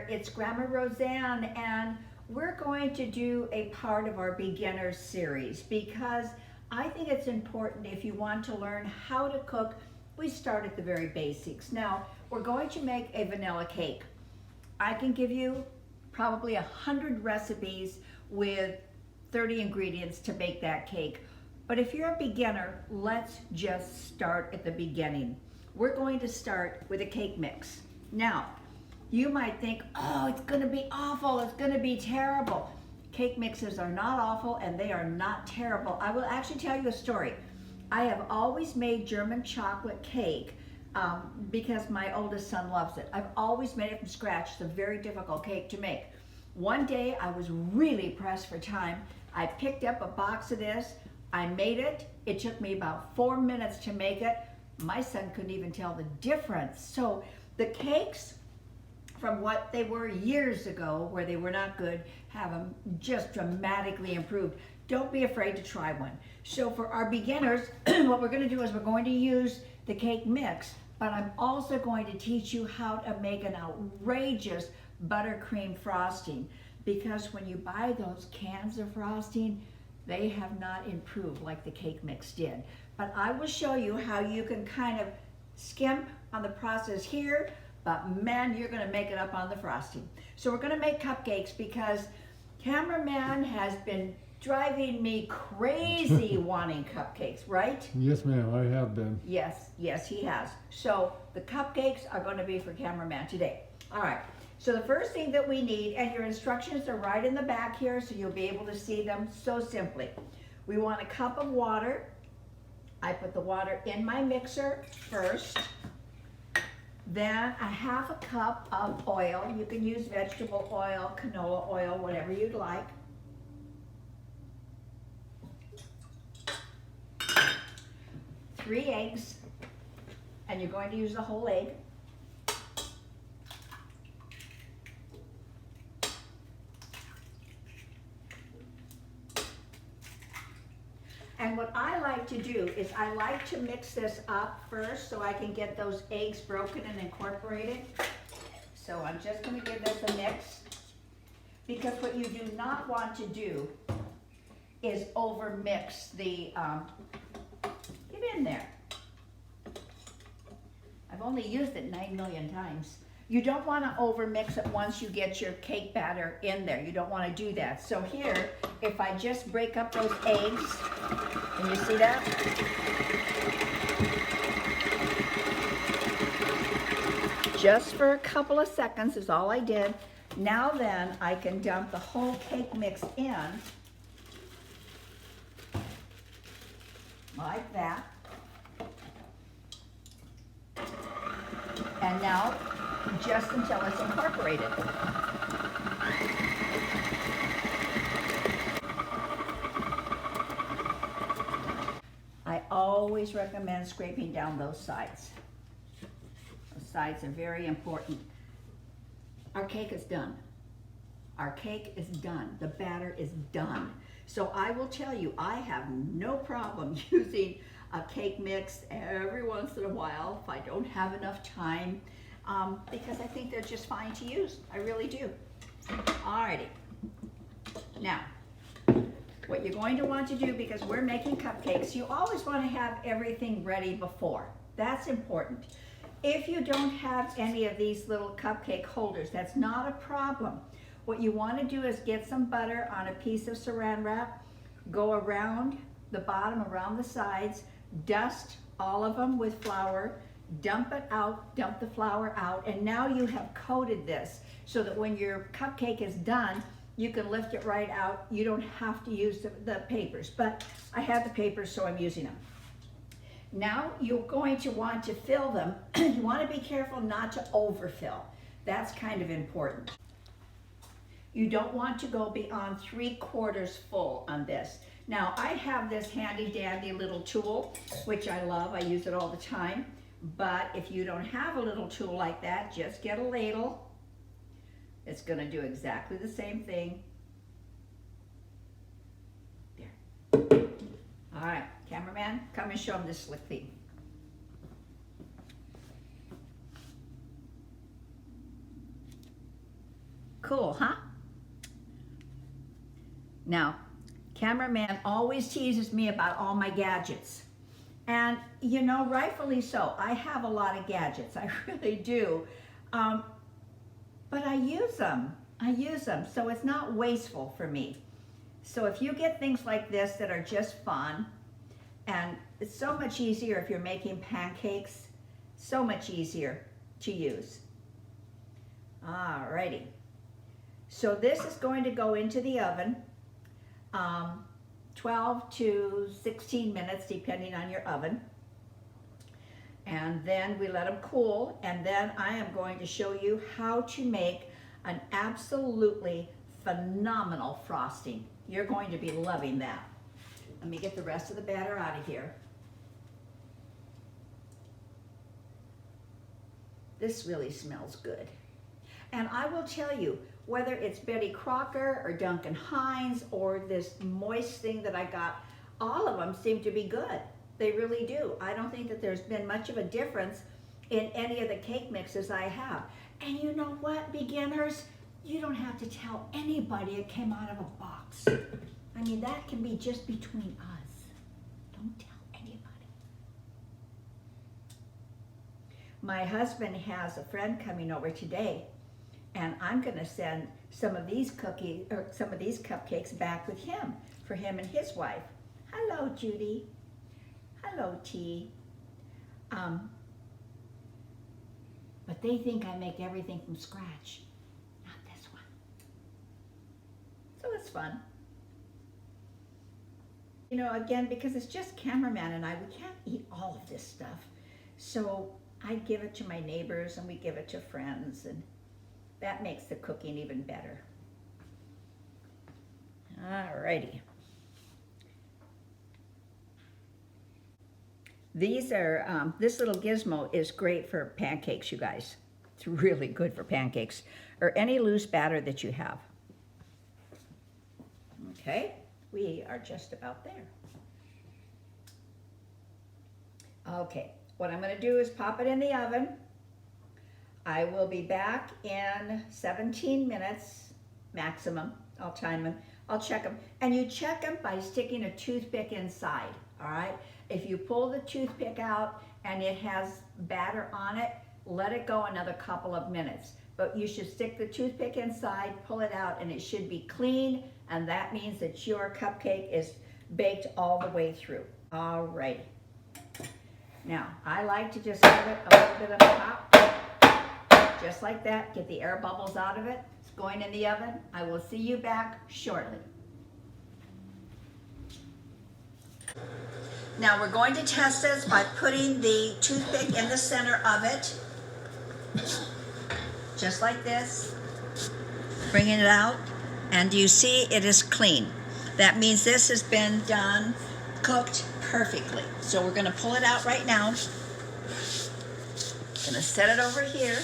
there. It's Grandma Roseanne, and we're going to do a part of our beginner series because I think it's important if you want to learn how to cook, we start at the very basics. Now, we're going to make a vanilla cake. I can give you probably 100 recipes with 30 ingredients to make that cake. But if you're a beginner, let's just start at the beginning. We're going to start with a cake mix. Now, you might think, oh, it's gonna be awful, it's gonna be terrible. Cake mixes are not awful and they are not terrible. I will actually tell you a story. I have always made German chocolate cake because my oldest son loves it. I've always made it from scratch. It's a very difficult cake to make. One day I was really pressed for time. I picked up a box of this, I made it. It took me about 4 minutes to make it. My son couldn't even tell the difference. So the cakes from what they were years ago, where they were not good, have them just dramatically improved. Don't be afraid to try one. So for our beginners, what we're going to do is we're going to use the cake mix, but I'm also going to teach you how to make an outrageous buttercream frosting, because when you buy those cans of frosting, they have not improved like the cake mix did. But I will show you how you can kind of skimp on the process here, but man, you're gonna make it up on the frosting. So we're gonna make cupcakes because cameraman has been driving me crazy wanting cupcakes, right? Yes, ma'am, I have been. Yes, yes, he has. So the cupcakes are gonna be for cameraman today. All right, so the first thing that we need, and your instructions are right in the back here so you'll be able to see them so simply. We want a cup of water. I put the water in my mixer first. Then a half a cup of oil. You can use vegetable oil, canola oil, whatever you'd like. 3 eggs, and you're going to use the whole egg. And what I like to do is I like to mix this up first so I can get those eggs broken and incorporated. So I'm just going to give this a mix, because what you do not want to do is over mix the, get in there. I've only used it 9 million times. You don't want to over mix it once you get your cake batter in there. You don't want to do that. So here, if I just break up those eggs, can you see that? Just for a couple of seconds is all I did. Now then, I can dump the whole cake mix in, like that. And now, just until it's incorporated. I always recommend scraping down those sides. Those sides are very important. Our cake is done. Our cake is done. The batter is done. So I will tell you, I have no problem using a cake mix every once in a while if I don't have enough time, because I think they're just fine to use. I really do. Alrighty. Now, what you're going to want to do, because we're making cupcakes, you always want to have everything ready before. That's important. If you don't have any of these little cupcake holders, that's not a problem. What you want to do is get some butter on a piece of saran wrap, go around the bottom, around the sides, dust all of them with flour, dump it out, dump the flour out, and now you have coated this so that when your cupcake is done, you can lift it right out. You don't have to use the papers, but I have the papers, so I'm using them. Now you're going to want to fill them. You want to be careful not to overfill. That's kind of important. You don't want to go beyond 3/4 full on this. Now I have this handy dandy little tool, which I love. I use it all the time. But if you don't have a little tool like that, just get a ladle. It's going to do exactly the same thing. There. All right, cameraman, come and show them this slick thing. Cool, huh? Now, cameraman always teases me about all my gadgets. And you know, rightfully so. I have a lot of gadgets, I really do. But I use them. I use them, so it's not wasteful for me. So if you get things like this that are just fun, and it's so much easier if you're making pancakes, so much easier to use. Alrighty. So this is going to go into the oven, 12 to 16 minutes depending on your oven. And then we let them cool, and then I am going to show you how to make an absolutely phenomenal frosting. You're going to be loving that. Let me get the rest of the batter out of here. This really smells good. And I will tell you, whether it's Betty Crocker or Duncan Hines or this moist thing that I got, all of them seem to be good. They really do. I don't think that there's been much of a difference in any of the cake mixes I have. And you know what, beginners? You don't have to tell anybody it came out of a box. I mean, that can be just between us. Don't tell anybody. My husband has a friend coming over today, and I'm going to send some of these cupcakes back with him for him and his wife. Hello, Judy. Hello, T. But they think I make everything from scratch. Not this one. So it's fun. You know, again, because it's just cameraman and I, we can't eat all of this stuff. So I give it to my neighbors and we give it to friends, and that makes the cooking even better. Alrighty. These are, this little gizmo is great for pancakes, you guys. It's really good for pancakes or any loose batter that you have. Okay, we are just about there. Okay, what I'm going to do is pop it in the oven. I will be back in 17 minutes maximum. I'll time them. I'll check them. And you check them by sticking a toothpick inside, all right? If you pull the toothpick out and it has batter on it, let it go another couple of minutes. But you should stick the toothpick inside, pull it out, and it should be clean, and that means that your cupcake is baked all the way through. All right. Now, I like to just give it a little bit of a pop, just like that. Get the air bubbles out of it. It's going in the oven. I will see you back shortly. Now we're going to test this by putting the toothpick in the center of it, just like this, bringing it out, and you see it is clean. That means this has been done, cooked perfectly. So we're going to pull it out right now. Going to set it over here,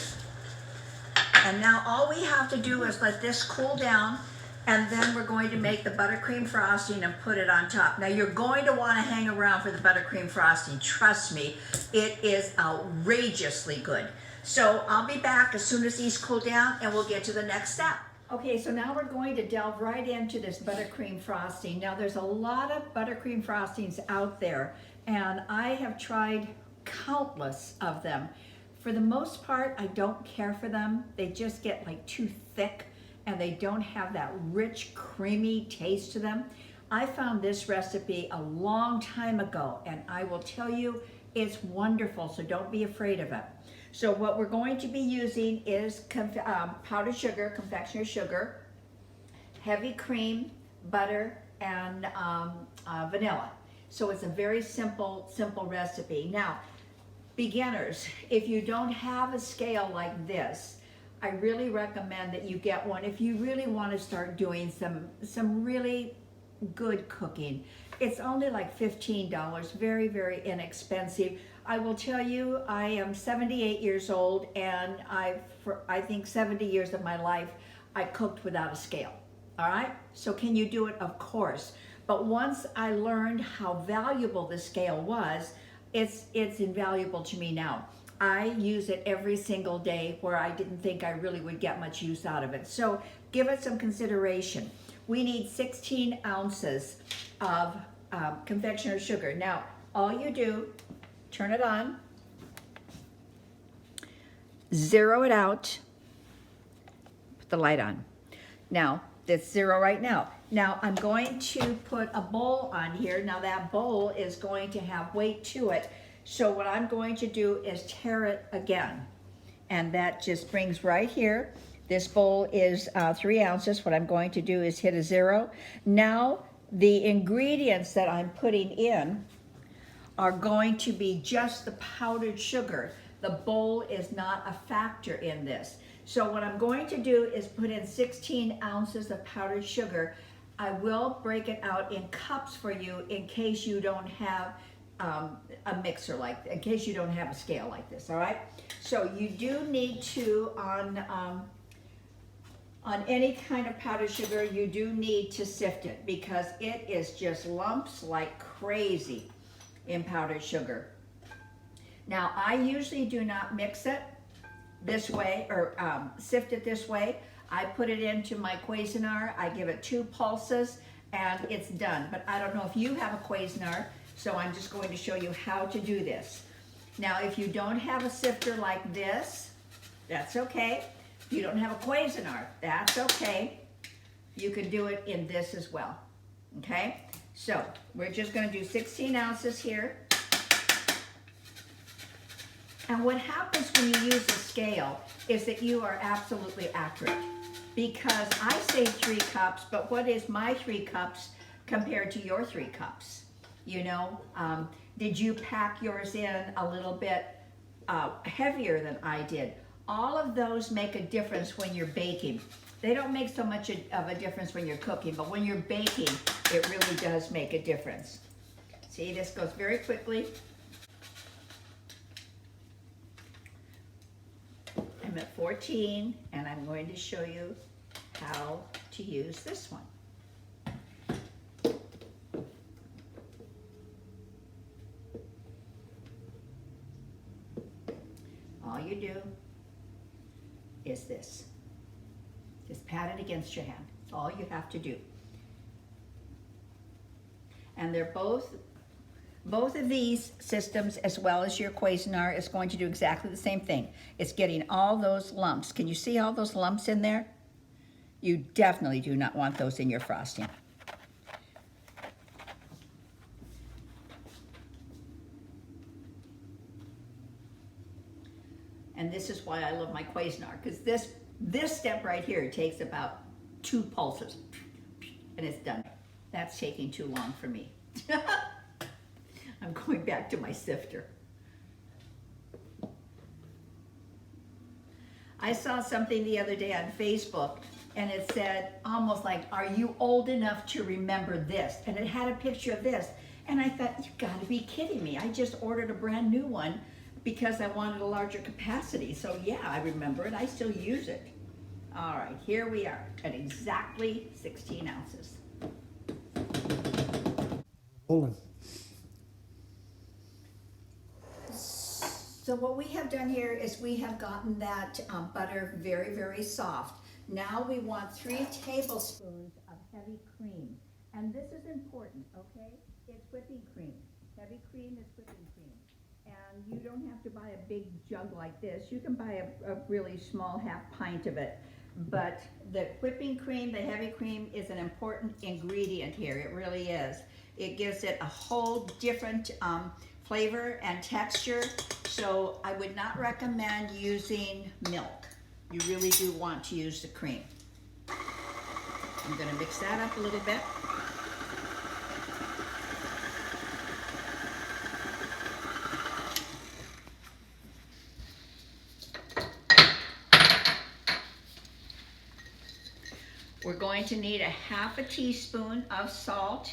and now all we have to do is let this cool down. And then we're going to make the buttercream frosting and put it on top. Now you're going to want to hang around for the buttercream frosting. Trust me, it is outrageously good. So I'll be back as soon as these cool down and we'll get to the next step. Okay, so now we're going to delve right into this buttercream frosting. Now there's a lot of buttercream frostings out there, and I have tried countless of them. For the most part, I don't care for them. They just get like too thick, and they don't have that rich, creamy taste to them. I found this recipe a long time ago, and I will tell you, it's wonderful, so don't be afraid of it. So what we're going to be using is powdered sugar, confectioner's sugar, heavy cream, butter, and vanilla. So it's a very simple recipe. Now, beginners, if you don't have a scale like this, I really recommend that you get one if you really want to start doing some really good cooking. It's only like $15, very, very inexpensive. I will tell you, I am 78 years old, and for I think 70 years of my life, I cooked without a scale, all right? So can you do it? Of course. But once I learned how valuable the scale was, it's invaluable to me now. I use it every single day where I didn't think I really would get much use out of it. So give it some consideration. We need 16 ounces of confectioner's sugar. Now, all you do, turn it on, zero it out, put the light on. Now, it's zero right now. Now, I'm going to put a bowl on here. Now, that bowl is going to have weight to it. So what I'm going to do is tare it again. And that just brings right here. This bowl is 3 ounces. What I'm going to do is hit a zero. Now, the ingredients that I'm putting in are going to be just the powdered sugar. The bowl is not a factor in this. So what I'm going to do is put in 16 ounces of powdered sugar. I will break it out in cups for you in case you don't have a mixer in case you don't have a scale like this, all right? So you do need to, on any kind of powdered sugar, you do need to sift it because it is just lumps like crazy in powdered sugar. Now, I usually do not mix it this way or sift it this way. I put it into my Cuisinart, I give it 2 pulses, and it's done. But I don't know if you have a Cuisinart, so I'm just going to show you how to do this. Now, if you don't have a sifter like this, that's okay. If you don't have a Cuisinart, that's okay. You can do it in this as well, okay? So, we're just gonna do 16 ounces here. And what happens when you use a scale is that you are absolutely accurate. Because I say 3 cups, but what is my 3 cups compared to your 3 cups? You know, did you pack yours in a little bit heavier than I did? All of those make a difference when you're baking. They don't make so much of a difference when you're cooking, but when you're baking, it really does make a difference. See, this goes very quickly. I'm at 14, and I'm going to show you how to use this one. All you do is this. Just pat it against your hand. That's all you have to do. And they're both of these systems, as well as your Cuisinart, is going to do exactly the same thing. It's getting all those lumps. Can you see all those lumps in there? You definitely do not want those in your frosting. And this is why I love my Cuisinart, because this step right here takes about 2 pulses, and it's done. That's taking too long for me. I'm going back to my sifter. I saw something the other day on Facebook, and it said almost like, are you old enough to remember this? And it had a picture of this. And I thought, you gotta be kidding me. I just ordered a brand new one because I wanted a larger capacity. So yeah, I remember it, I still use it. All right, here we are at exactly 16 ounces. Hold on. So what we have done here is we have gotten that butter very, very soft. Now we want 3 tablespoons of heavy cream. And this is important, okay? It's whipping cream. Heavy cream is whipping cream. And you don't have to buy a big jug like this. You can buy a really small half pint of it. But the whipping cream, the heavy cream, is an important ingredient here. It really is. It gives it a whole different flavor and texture. So I would not recommend using milk. You really do want to use the cream. I'm going to mix that up a little bit. We're going to need a ½ teaspoon of salt,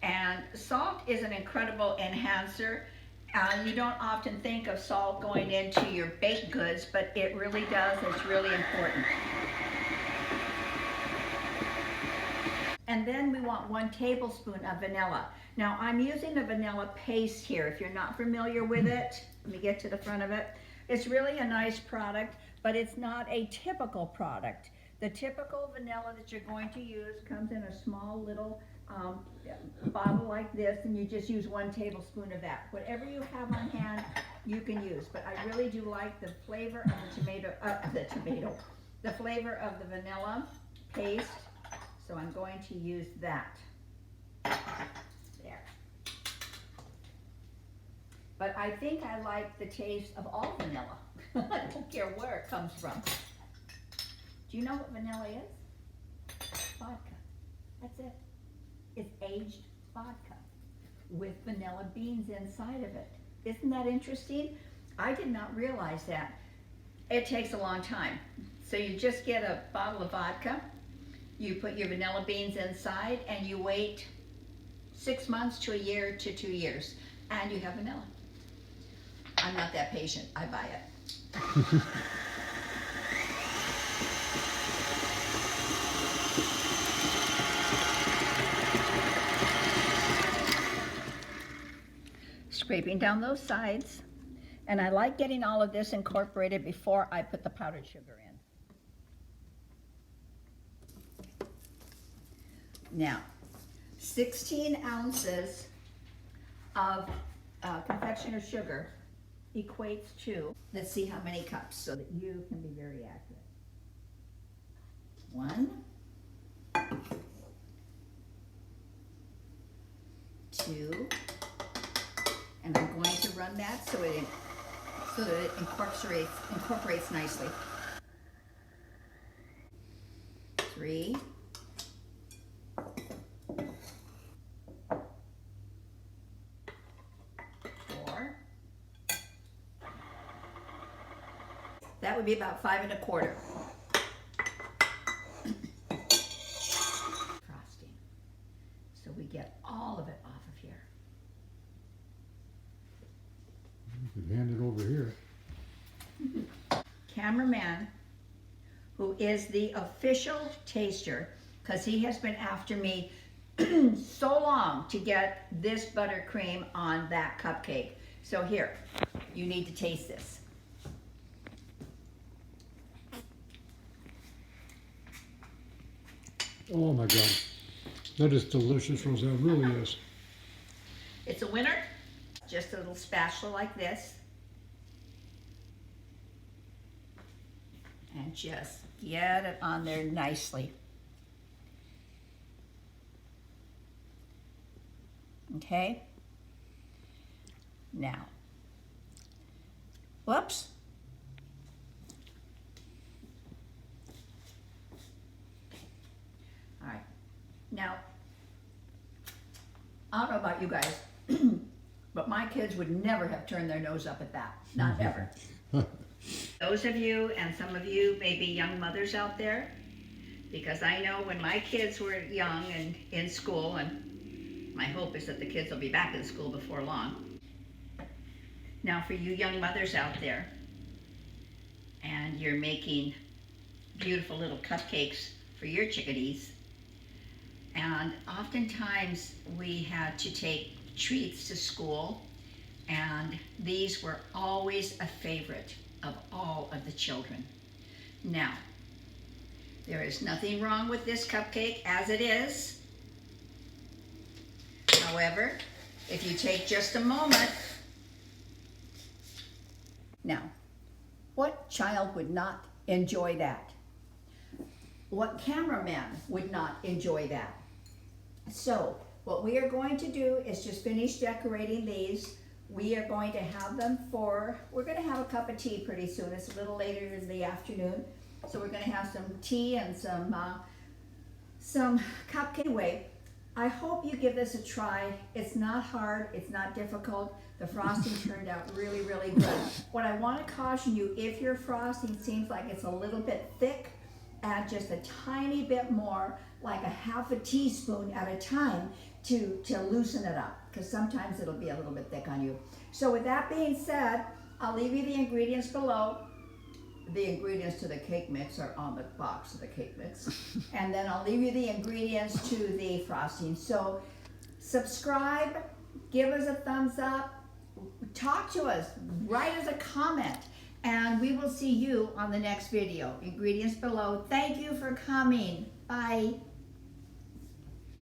and salt is an incredible enhancer. You don't often think of salt going into your baked goods, but it really does. It's really important. And then we want 1 tablespoon of vanilla. Now I'm using the vanilla paste here. If you're not familiar with it, let me get to the front of it. It's really a nice product, but it's not a typical product. The typical vanilla that you're going to use comes in a small little bottle like this, and you just use 1 tablespoon of that. Whatever you have on hand, you can use. But I really do like the flavor of the flavor of the vanilla paste. So I'm going to use that. There. But I think I like the taste of all vanilla. I don't care where it comes from. Do you know what vanilla is? Vodka. That's it. It's aged vodka with vanilla beans inside of it. Isn't that interesting? I did not realize that. It takes a long time. So you just get a bottle of vodka, you put your vanilla beans inside, and you wait 6 months to a year to 2 years, and you have vanilla. I'm not that patient. I buy it. Scraping down those sides, and I like getting all of this incorporated before I put the powdered sugar in. Now, 16 ounces of confectioner sugar equates to, let's see how many cups so that you can be very accurate. 1, 2, and I'm going to run that so that it incorporates nicely. 3, 4. That would be about 5 1/4. Frosting. So we get all of it off of here. You can hand it over here. Cameraman, who is the official taster, because he has been after me so long to get this buttercream on that cupcake. So here, you need to taste this. Oh my God, that is delicious, Rose. That really is. It's a winner. Just a little spatula like this. And just get it on there nicely. Okay? Now, whoops. All right. Now, I don't know about you guys, but my kids would never have turned their nose up at that. Not ever. Those of you, and some of you may be young mothers out there, because I know when my kids were young and in school, and my hope is that the kids will be back in school before long. Now for you young mothers out there, and you're making beautiful little cupcakes for your chickadees, and oftentimes we had to take treats to school, and these were always a favorite of all of the children. Now, there is nothing wrong with this cupcake as it is. However, if you take just a moment, now, what child would not enjoy that? What cameraman would not enjoy that? So, what we are going to do is just finish decorating these. We are going to have them we're going to have a cup of tea pretty soon. It's a little later in the afternoon. So we're going to have some tea and some cupcake. Anyway, I hope you give this a try. It's not hard. It's not difficult. The frosting turned out really, really good. What I want to caution you, if your frosting seems like it's a little bit thick, add just a tiny bit more, like a half a teaspoon at a time to loosen it up, because sometimes it'll be a little bit thick on you. So with that being said, I'll leave you the ingredients below. The ingredients to the cake mix are on the box of the cake mix. And then I'll leave you the ingredients to the frosting. So subscribe, give us a thumbs up, talk to us, write us a comment, And we will see you on the next video. Ingredients below. Thank you for coming. Bye.